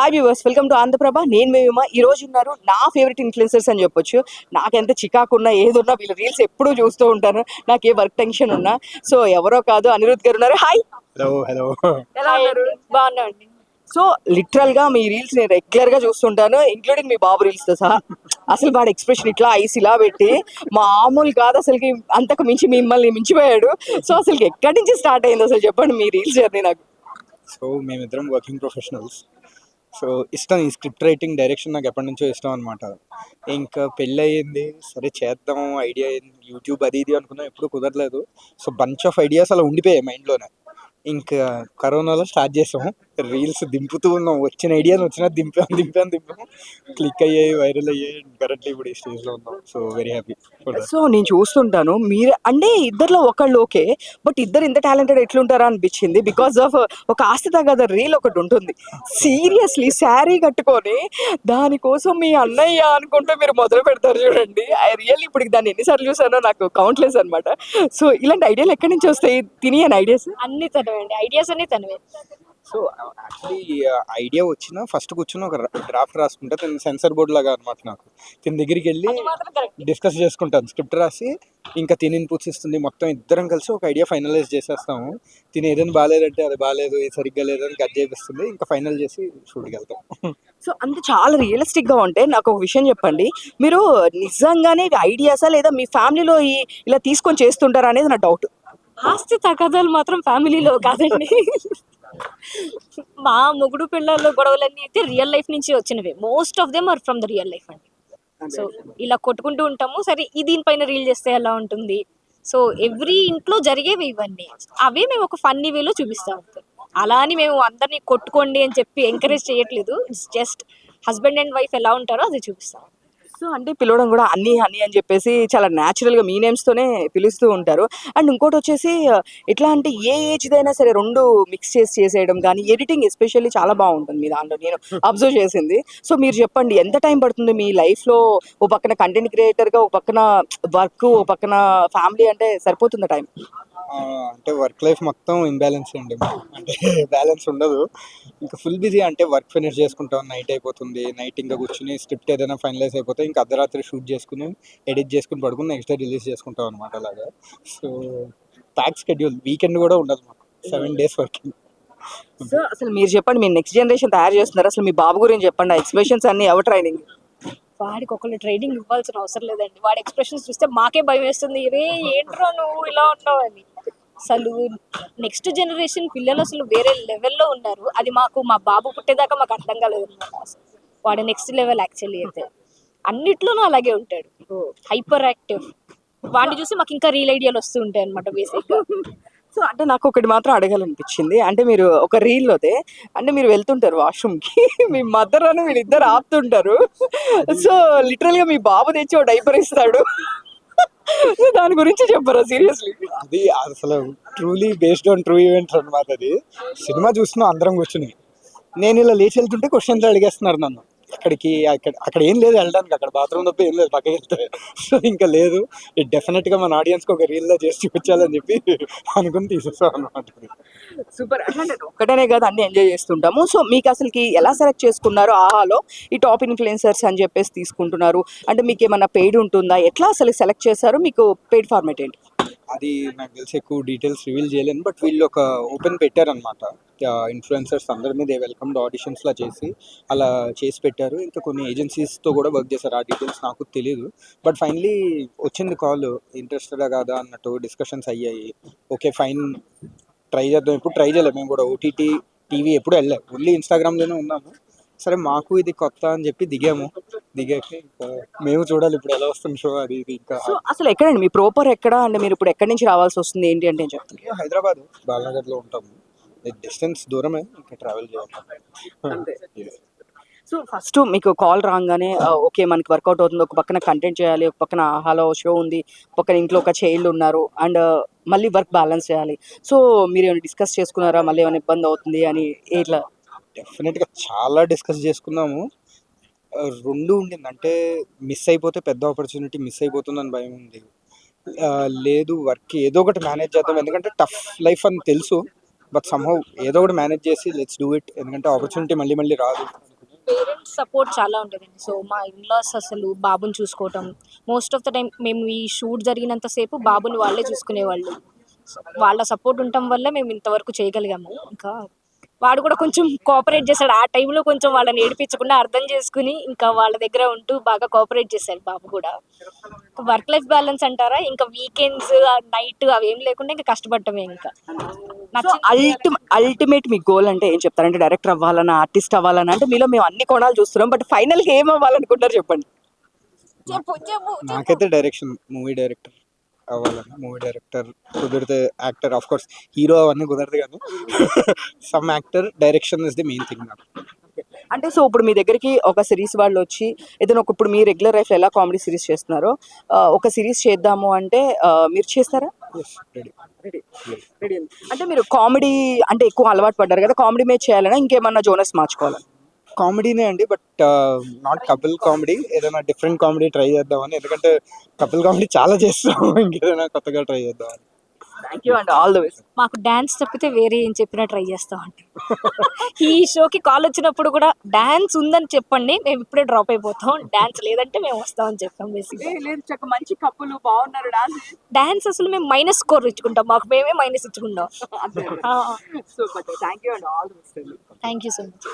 Hi viewers, welcome to Andhra Prabha. నేను మేమా ఈ రోజు ఉన్నారు నా ఫేవరెట్ ఇన్ఫ్లుయెన్సర్స్ అని చెప్పొచ్చు. నాకెంత చికాకున్నా ఏదున్నా వీళ్ళ రీల్స్ ఎప్పుడూ చూస్తూ ఉంటాను, నాకు ఏ వర్క్ టెన్షన్ ఉన్నా. సో ఎవరో కాదు, అనిరుద్ గారు ఉన్నారు. హాయ్. Hello hello. ఎలా ఉన్నారు? బాగున్నాండి. సో లిటరల్ గా మీ రీల్స్ నేను రెగ్యులర్ గా చూస్తుంటాను, ఇంక్లూడింగ్ మీ బాబు రీల్స్ తో సహా. అసలు వాడి ఎక్స్ప్రెషన్ ఇట్లా ఐస్ ఇలా పెట్టి మామూలు కాదు అసలుకి, అంతకు మించి మిమ్మల్ని మించిపోయాడు. సో అసలు ఎక్కడి నుంచి స్టార్ట్ అయింది అసలు చెప్పండి మీ రీల్స్ జర్నీ నాకు. సో మేమిద్దరం వర్కింగ్ ప్రొఫెషనల్స్. సో ఇష్టం, ఈ స్క్రిప్ట్ రైటింగ్ డైరెక్షన్ నాకు ఎప్పటి నుంచో ఇష్టం అనమాట. ఇంకా పెళ్ళి అయ్యింది, సరే చేద్దాం ఐడియా అయింది, యూట్యూబ్ అది ఇది అనుకున్నాం, ఎప్పుడు కుదరలేదు. సో బంచ్ ఆఫ్ ఐడియాస్ అలా ఉండిపోయాయి మైండ్లోనే. ఇంకా కరోనాలో స్టార్ట్ చేసాం, రీల్స్ దింపుతూ ఉన్నాం, వచ్చిన ఐడియాస్ వచ్చినా దింపాం, క్లిక్ అయ్యాయి, వైరల్ అయ్యాయి. కరెంట్లీ ఇప్పుడు ఈ స్టేజ్లో ఉన్నాం. So very happy. సో నేను చూస్తుంటాను మీరు అంటే ఇద్దరిలో ఒకళ్ళు ఓకే, బట్ ఇద్దరు ఇంత టాలెంటెడ్ ఎట్లుంటారా అనిపించింది. బికాస్ ఆఫ్ ఒక ఆస్తి తగ్గద రీల్ ఒకటి ఉంటుంది, సీరియస్లీ శారీ కట్టుకొని దానికోసం మీ అన్నయ్య అనుకుంటూ మీరు మొదలు పెడతారు చూడండి. ఐ రియల్లీ ఇప్పుడు దాన్ని ఎన్నిసార్లు చూసానో నాకు కౌంట్లెస్ అనమాట. సో ఇలాంటి ఐడియాలు ఎక్కడి నుంచి వస్తాయి, తిని ఐడియాస్? అన్ని తనవండి, ఐడియాస్ అన్ని తనవే. సో యాక్చువల్లీ ఐడియా వచ్చిన ఫస్ట్ కూర్చొని ఒక డ్రాఫ్ట్ రాసుకుంటా, తను సెన్సర్ బోర్డ్ లాగా అనమాట. నాకు తిని దగ్గరికి వెళ్ళి డిస్కస్ చేసుకుంటాను, స్క్రిప్ట్ రాసి ఇంకా తిని ఇన్పుట్స్ ఇస్తుంది, మొత్తం ఇద్దరం కలిసి ఒక ఐడియా ఫైనలైజ్ చేసేస్తాము. తిని ఏదైనా బాగాలేదంటే అది బాగాలేదు, ఇది సరిగ్గా లేదని కట్ చేపిస్తుంది, ఇంకా ఫైనల్ చేసి షూట్కి వెళ్తాం. సో అంటే చాలా రియలిస్టిక్ గా ఉంటే నాకు ఒక విషయం చెప్పండి, మీరు నిజంగానే ఐడియాసా లేదా మీ ఫ్యామిలీలో ఇలా తీసుకొని చేస్తుంటారా అనేది నా డౌట్. ఆస్తి తగాదాలు మాత్రం ఫ్యామిలీలో కాదండి. మా మొగుడు పిల్లల్లో గొడవలన్నీ అయితే రియల్ లైఫ్ నుంచి వచ్చినవే. Most of them are from the real life అండి. సో ఇలా కొట్టుకుంటూ ఉంటాము, సరే ఈ దీనిపైన రీల్ చేస్తే ఎలా ఉంటుంది. సో ఎవ్రీ ఇంట్లో జరిగేవి ఇవన్నీ, అవే మేము ఒక ఫన్నీ వేలో చూపిస్తాం. అలా అని మేము అందరినీ కొట్టుకోండి అని చెప్పి ఎంకరేజ్ చేయట్లేదు. It's just husband and wife ఎలా ఉంటారో అది చూపిస్తాం. సో అంటే పిలవడం కూడా అన్నీ హనీ అని చెప్పేసి చాలా న్యాచురల్గా మీ నేమ్స్తోనే పిలుస్తూ ఉంటారు. అండ్ ఇంకోటి వచ్చేసి ఎట్లా అంటే ఏ ఏజ్దైనా సరే రెండు మిక్స్ చేసి చేసేయడం కానీ ఎడిటింగ్ ఎస్పెషల్లీ చాలా బాగుంటుంది మీ దాంట్లో, నేను అబ్జర్వ్ చేసింది. సో మీరు చెప్పండి ఎంత టైం పడుతుంది మీ లైఫ్లో? ఓ పక్కన కంటెంట్ క్రియేటర్గా, ఓ పక్కన వర్క్, ఓ పక్కన ఫ్యామిలీ, అంటే సరిపోతుంది టైం? అంటే వర్క్ లైఫ్ మొత్తం ఇంబ్యాలెన్స్ అండి, అంటే బ్యాలెన్స్ ఉండదు. ఇంకా ఫుల్ బిజీ, అంటే వర్క్ ఫినిష్ చేసుకుంటాం, నైట్ అయిపోతుంది, నైట్ ఇంకా కూర్చుని స్క్రిప్ట్ ఏదైనా ఫైనలైజ్ అయిపోతే ఇంకా అర్ధరాత్రి షూట్ చేసుకుని ఎడిట్ చేసుకుని పడుకుని నెక్స్ట్ డే రిలీజ్ చేసుకుంటాం అనమాట. అలాగా సో ప్యాక్ స్కెడ్యూల్, వీకెండ్ కూడా ఉండదు మాకు, 7 days వర్కింగ్. సో అసలు మీరు చెప్పండి, మీరు నెక్స్ట్ జనరేషన్ తయారు చేస్తున్నారు, అసలు మీ బాబు గురించి చెప్పండి. ఆ ఎక్స్ప్రెషన్స్ అన్ని ఎవరు ట్రైనింగ్? వాడికి ఒకళ్ళు ట్రైనింగ్ ఇవ్వాల్సిన అవసరం లేదండి. వాడి ఎక్స్ప్రెషన్స్ చూస్తే మాకే భయం వేస్తుంది, రే ఏంట్రా నువ్వు ఇలా ఉన్నావు అని. అసలు నెక్స్ట్ జనరేషన్ పిల్లలు అసలు వేరే లెవెల్లో ఉన్నారు. అది మాకు మా బాబు పుట్టేదాకా మాకు అర్థం కాలేదు అనమాట. అసలు వాడు నెక్స్ట్ లెవెల్ యాక్చువల్లీ. అయితే అన్నిట్లోనూ అలాగే ఉంటాడు, హైపర్ యాక్టివ్. వాడిని చూసి మాకు ఇంకా రియల్ ఐడియాలు వస్తూ ఉంటాయి అనమాట బేసిక్గా. సో అంటే నాకు ఒకటి మాత్రం అడగాలనిపించింది, అంటే మీరు ఒక రీల్లోతే అంటే మీరు వెళ్తుంటారు వాష్రూమ్కి, మీ మదర్ అని మీరు ఇద్దరు ఆపుతుంటారు. సో లిటరల్గా మీ బాబు తెచ్చి ఒక డైపర్ ఇస్తాడు, దాని గురించి చెప్పరా సీరియస్లీ? అది అసలు truly based on true events అనమాట. అది సినిమా చూస్తున్నాం అందరం కూర్చుని, నేను ఇలా లేచి వెళ్తుంటే క్వశ్చన్స్ అడిగేస్తున్నారు నన్ను, అక్కడికి అక్కడ ఏం లేదు వెళ్ళడానికి, అక్కడ బాత్రూమ్ తప్ప ఏం లేదు పక్కకి వెళ్తే. సో ఇంకా లేదు, డెఫినెట్గా మన ఆడియన్స్కి ఒక రీల్లో చేసి చూపించాలని చెప్పి అనుకుని తీసేస్తాం అనమాట. సూపర్. అంటే ఒక్కటనే కాదు, అన్ని ఎంజాయ్ చేస్తుంటాము. సో మీకు అసలుకి ఎలా సెలెక్ట్ చేసుకున్నారు ఆహాలో ఈ టాప్ ఇన్ఫ్లుయెన్సర్స్ అని చెప్పేసి తీసుకుంటున్నారు? అంటే మీకు ఏమన్నా పెయిడ్ ఉంటుందా, ఎట్లా అసలు సెలెక్ట్ చేశారు? మీకు పెయిడ్ ఫార్మేట్ ఏంటి? అది నాకు తెలిసి ఎక్కువ డీటెయిల్స్ రివీల్ చేయలేను, బట్ వీళ్ళు ఒక ఓపెన్ పెట్టారనమాట. ఇన్ఫ్లుయెన్సర్స్ అందరి మీద వెల్కమ్ ఆడిషన్స్లా చేసి అలా చేసి పెట్టారు. ఇంకా కొన్ని ఏజెన్సీస్తో కూడా వర్క్ చేశారు, ఆ డీటెయిల్స్ నాకు తెలియదు. బట్ ఫైనలీ వచ్చింది కాల్, ఇంట్రెస్టెడా కాదా అన్నట్టు డిస్కషన్స్ అయ్యాయి. ఓకే ఫైన్, ట్రై చేద్దాం. ఎప్పుడు ట్రై చేయలేదు మేము కూడా, ఓటీటీ టీవీ ఎప్పుడు వెళ్ళాము, ఓన్లీ ఇన్స్టాగ్రామ్లోనే ఉన్నాము. సరే మాకు ఇది కొత్త అని చెప్పి దిగాక ఇంకా మేము చూడాలి ఇప్పుడు ఎలా వస్తుంది షో, అది ఇది. ఇంకా సో అసలు ఎక్కడండి మీ ప్రాపర్ ఎక్కడ, అంటే మీరు ఇప్పుడు ఎక్కడి నుంచి రావాల్సి వస్తుంది ఏంటి అంటే ఏం చెప్తారు? హైదరాబాద్ బాలనగర్లో ఉంటాము, డిస్టెన్స్ దూరమే, ఇంకా ట్రావెల్ చేయాలి. సో ఫస్ట్ మీకు కాల్ రాగానే ఓకే మనకి వర్కౌట్ అవుతుంది, ఒక పక్కన కంటెంట్ చేయాలి, ఒక పక్కన ఆహాలో షో ఉంది, ఒక పక్కన ఇంట్లో ఒక చైల్డ్ ఉన్నారు, అండ్ మళ్ళీ వర్క్ బ్యాలెన్స్ చేయాలి. సో మీరు ఏమైనా డిస్కస్ చేసుకున్నారా, మళ్ళీ ఏమైనా ఇబ్బంది అవుతుంది అని? ఇట్లా డెఫినెట్గా చాలా డిస్కస్ చేసుకున్నాము. రెండు ఉండింది, అంటే మిస్ అయిపోతే పెద్ద ఆపర్చునిటీ మిస్ అయిపోతుందని భయం ఉంది. లేదు వర్క్ ఏదో ఒకటి మేనేజ్ చేద్దాం, ఎందుకంటే టఫ్ లైఫ్ అని తెలుసు, బట్ సమ్హౌ ఏదో ఒకటి మేనేజ్ చేసి లెట్స్ డూ ఇట్, ఎందుకంటే ఆపర్చునిటీ మళ్ళీ రాదు. పేరెంట్స్ సపోర్ట్ చాలా ఉండేదండి. సో మా ఇన్లాస్ అసలు బాబుని చూసుకోవటం మోస్ట్ ఆఫ్ ద టైం మేము ఈ షూట్ జరిగినంత సేపు బాబుని వాళ్ళే చూసుకునేవాళ్ళు. సో వాళ్ళ సపోర్ట్ ఉండటం వల్ల మేము ఇంతవరకు చేయగలిగాము. ఇంకా వాడు కూడా కొంచెం కోఆపరేట్ చేశాడు. ఆ టైంలో కొంచెం వాళ్ళని ఏడిపించకుండా అర్థం చేసుకుని ఇంకా వాళ్ళ దగ్గర ఉంటూ బాగా కోఆపరేట్ చేశాడు బాబు కూడా. వర్క్ లైఫ్ బ్యాలెన్స్ అంటారా, ఇంకా వీకెండ్స్ నైట్ అవి ఏం లేకుండా ఇంకా కష్టపడటమే ఇంకా. సో అల్టిమేట్ మీ గోల్ అంటే ఏం చెప్తారు? అంటే డైరెక్టర్ అవ్వాలన్నా, ఆర్టిస్ట్ అవ్వాలన్నా, అంటే మీలో మేము అన్ని కోణాలు చూస్తున్నాం. బట్ ఫైనల్‌గా ఏం అవ్వాలనుకుంటారు చెప్పండి? చెప్పు చెప్పు నాకైతే డైరెక్షన్, మూవీ డైరెక్టర్ అవ్వాలని. మూవీ డైరెక్టర్ కుదిరితే యాక్టర్, ఆఫ్ కోర్స్ హీరో అవన్నీ కుదరదు కానీ some actor, direction is the main thing నాకు. అంటే సో ఇప్పుడు మీ దగ్గరికి ఒక సిరీస్ వాళ్ళు వచ్చి ఏదైనా ఒక ఇప్పుడు మీ రెగ్యులర్ లైఫ్‌లో ఎలా కామెడీ సిరీస్ చేస్తున్నారో ఒక సిరీస్ చేద్దాము అంటే మీరు చేస్తారా? Yes, ready. రెడీ. అంటే మీరు కామెడీ అంటే ఎక్కువ అలవాటు పడ్డారు కదా! కామెడీ మీద చేయాలనా? ఇంకేమన్నా జోనర్స్ మార్చుకోవాలా? కామెడీనే అండి, బట్ నాట్ కపుల్ కామెడీ. ఏదైనా డిఫరెంట్ కామెడీ ట్రై చేద్దామని, ఎందుకంటే కపుల్ కామెడీ చాలా చేస్తాం. ఇంకేదైనా కొత్తగా ట్రై చేద్దామని. థ్యాంక్ యూ అండి. All the best. మాకు డాన్స్ తప్పితే వేరే ఏం చెప్పినా ట్రై చేస్తామండి. ఈ షోకి కాల్ వచ్చినప్పుడు కూడా డాన్స్ ఉందని చెప్పండి, మేము ఇప్పుడే డ్రాప్ అయిపోతాం. డాన్స్ లేదంటే మేము వస్తామని చెప్పాం. బేసిక్గా లేదు చక్క మంచి కప్పులు బాగున్నారు డాన్స్. డాన్స్ అసలు మేము మైనస్ స్కోర్ ఇచ్చుకుంటాం, మాకు మేమే మైనస్ ఇచ్చుకుంటాం. సూపర్. థ్యాంక్ యూ అండి. All the best. Thank you so much.